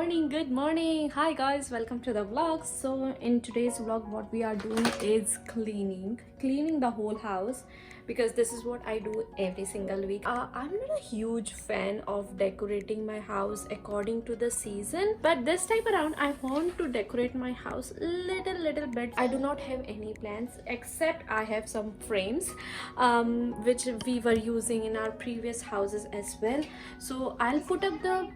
good morning. Hi guys, welcome to the vlog. So in today's vlog what we are doing is cleaning the whole house, because this is what I do every single week. I'm not a huge fan of decorating my house according to the season, but this time around I want to decorate my house little bit. I do not have any plans except I have some frames which we were using in our previous houses as well. So I'll put up the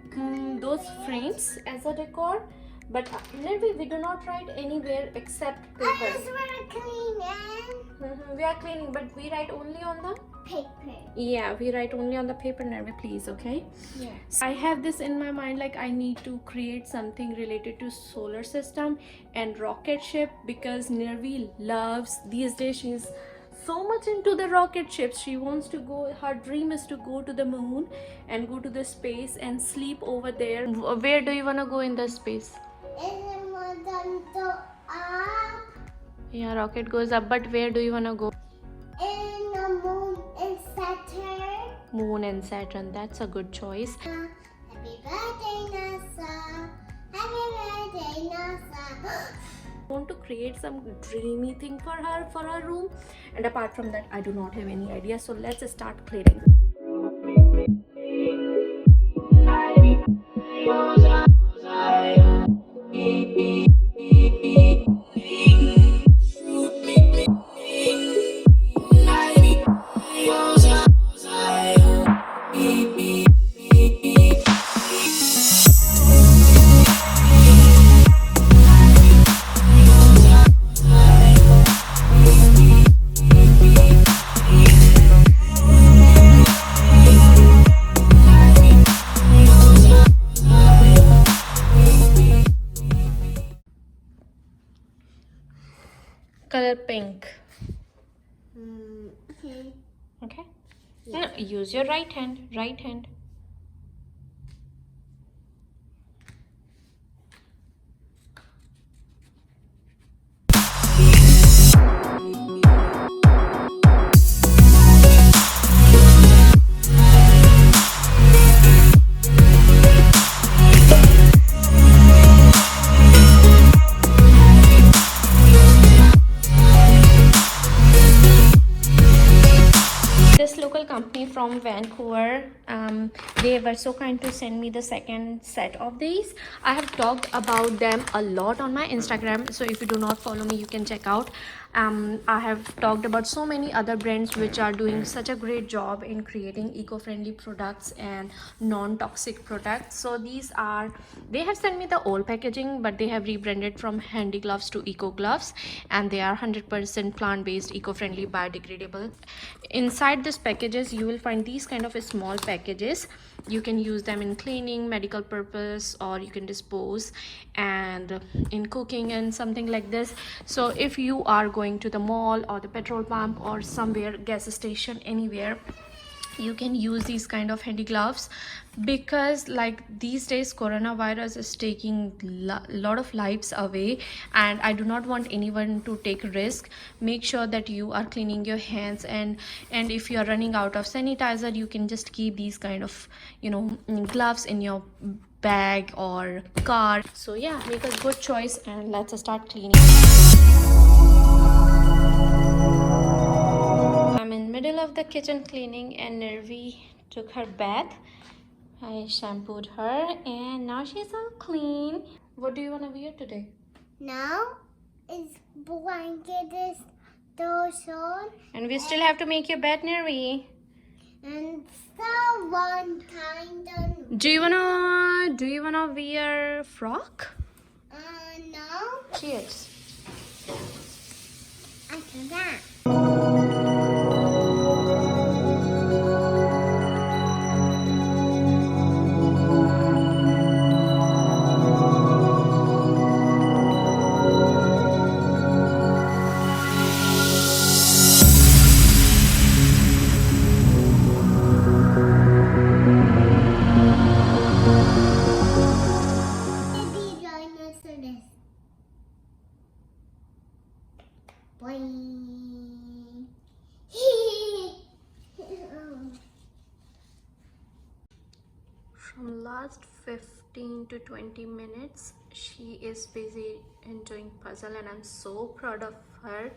those frames as a decor, but we do not write anywhere except paper. I just want to clean it. We are cleaning, but we write only on the Paper. yeah, we write only on the paper, Nervi, please. Okay. Yes. I have this in my mind, like I need to create something related to solar system and rocket ship, because Nervi loves these days. She's so much into the rocket ships. She wants to go, her dream is to go to the moon and go to the space and sleep over there. Where do you want to go in the space? Yeah, rocket goes up, but where do you want to go? In the moon and Saturn. Moon and Saturn, that's a good choice. Happy birthday, NASA. Happy birthday, NASA. Want to create some dreamy thing for her room, and apart from that I do not have any idea. So let's start cleaning. Color pink. Okay. Okay. No, use your right hand. This local company from Vancouver, they were so kind to send me the second set of these. I have talked about them a lot on my Instagram, so if you do not follow me, you can check out. I have talked about so many other brands which are doing such a great job in creating eco-friendly products and non-toxic products. So they have sent me the old packaging, but they have rebranded from handy gloves to eco gloves, and they are 100% plant-based, eco-friendly, biodegradable. Inside this packages you will find these kind of small packages. You can use them in cleaning, medical purpose, or you can dispose and in cooking and something like this. So if you are going to the mall or the petrol pump or somewhere, gas station, anywhere, you can use these kind of handy gloves, because like these days coronavirus is taking lot of lives away, and I do not want anyone to take risk. Make sure that you are cleaning your hands, and if you are running out of sanitizer, you can just keep these kind of gloves in your bag or car. So yeah, make a good choice and let's start cleaning. I'm in middle of the kitchen cleaning, and Nervi took her bath. I shampooed her and now she's all clean. What do you want to wear today? Now it's blanket is torso. And we still have to make your bed, Nervi. And so one time done. Do you wanna wear frock? No. Cheers. I can that. Boing. From last 15 to 20 minutes she is busy in doing puzzle, and I'm so proud of her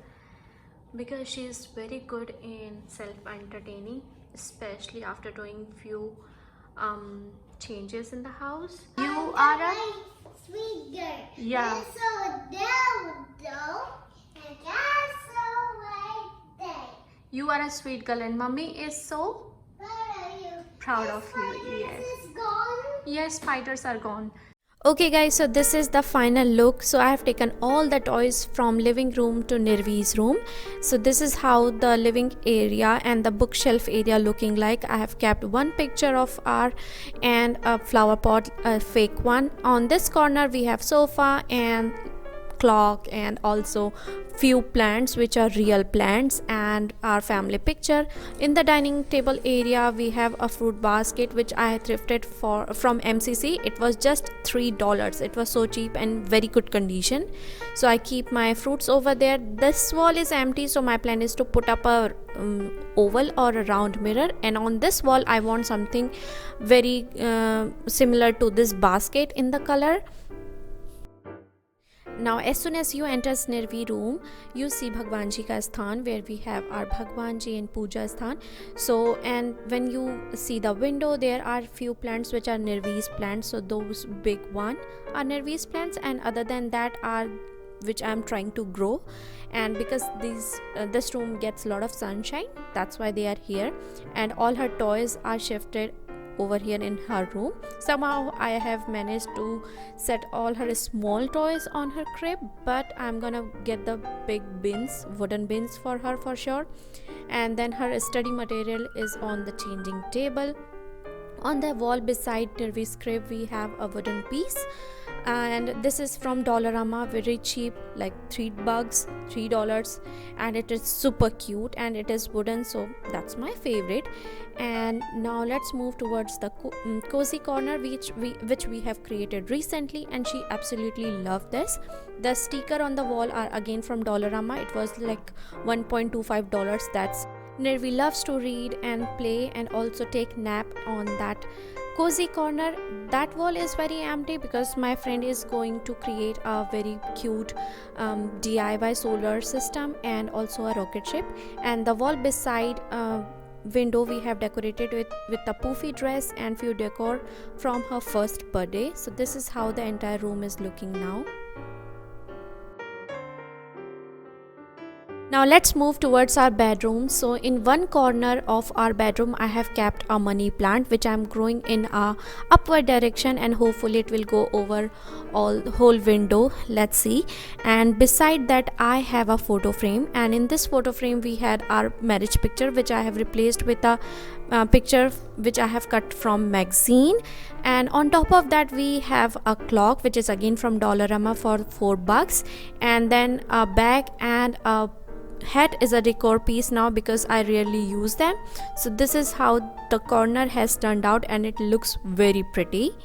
because she is very good in self-entertaining, especially after doing few changes in the house. You are a sweet girl. Yeah. And so down though, and that's so right there. You are a sweet girl, and mommy is so Where are you? proud of you. Yes. Is gone. Yes, spiders are gone. Okay guys, so this is the final look. So I have taken all the toys from living room to Nirvi's room. So this is how the living area and the bookshelf area looking like. I have kept one picture of our and a flower pot, a fake one. On this corner we have sofa and clock, and also few plants which are real plants, and our family picture. In the dining table area we have a fruit basket which I thrifted from MCC. It was just $3. It was so cheap and very good condition, so I keep my fruits over there. This wall is empty, so my plan is to put up a oval or a round mirror, and on this wall I want something very similar to this basket in the color. Now as soon as you enter Nirvi room, you see Bhagwan Ji ka sthan, where we have our Bhagwan Ji and Puja sthan. So, and when you see the window, there are few plants which are Nirvi's plants. So those big one are Nirvi's plants, and other than that are which I'm trying to grow. And because this room gets a lot of sunshine, that's why they are here, and all her toys are shifted over here in her room. Somehow I have managed to set all her small toys on her crib, but I'm gonna get the big bins, wooden bins for her for sure. And then her study material is on the changing table. On the wall beside Nirvi's crib we have a wooden piece, and this is from Dollarama, very cheap, like $3, and it is super cute and it is wooden, so that's my favorite. And now let's move towards the cozy corner which we have created recently, and she absolutely loved this. The sticker on the wall are again from Dollarama. It was like $1.25. That's Nirvi loves to read and play and also take nap on that cozy corner. That wall is very empty because my friend is going to create a very cute DIY solar system and also a rocket ship. And the wall beside window we have decorated with a poofy dress and few decor from her first birthday. So this is how the entire room is looking now. Now let's move towards our bedroom. So in one corner of our bedroom I have kept a money plant which I'm growing in a upward direction, and hopefully it will go over all whole window. Let's see. And beside that I have a photo frame, and in this photo frame we had our marriage picture which I have replaced with a picture which I have cut from magazine. And on top of that we have a clock which is again from Dollarama for $4, and then a bag and a hat is a decor piece now because I rarely use them. So this is how the corner has turned out, and it looks very pretty.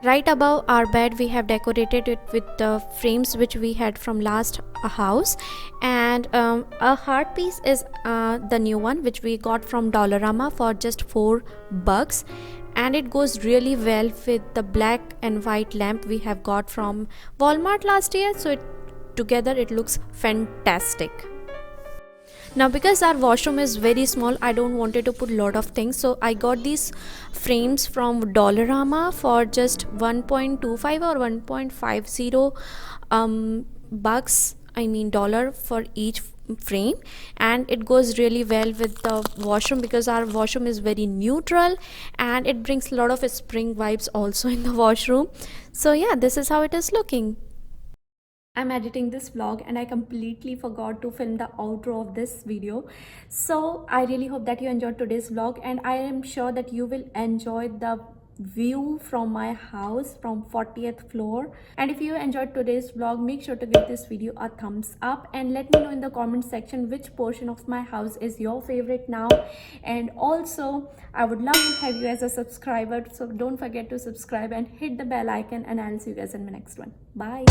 Right above our bed we have decorated it with the frames which we had from last house, and a heart piece is the new one which we got from Dollarama for just $4, and it goes really well with the black and white lamp we have got from Walmart last year. So together it looks fantastic. Now because our washroom is very small, I don't wanted to put a lot of things, so I got these frames from Dollarama for just 1.25 or 1.50 bucks, I mean dollar for each frame, and it goes really well with the washroom because our washroom is very neutral and it brings a lot of spring vibes also in the washroom. So yeah, this is how it is looking. I'm editing this vlog and I completely forgot to film the outro of this video. So I really hope that you enjoyed today's vlog, and I am sure that you will enjoy the view from my house from 40th floor. And if you enjoyed today's vlog, make sure to give this video a thumbs up and let me know in the comment section which portion of my house is your favorite now. And also I would love to have you as a subscriber, so don't forget to subscribe and hit the bell icon, and I'll see you guys in my next one. Bye.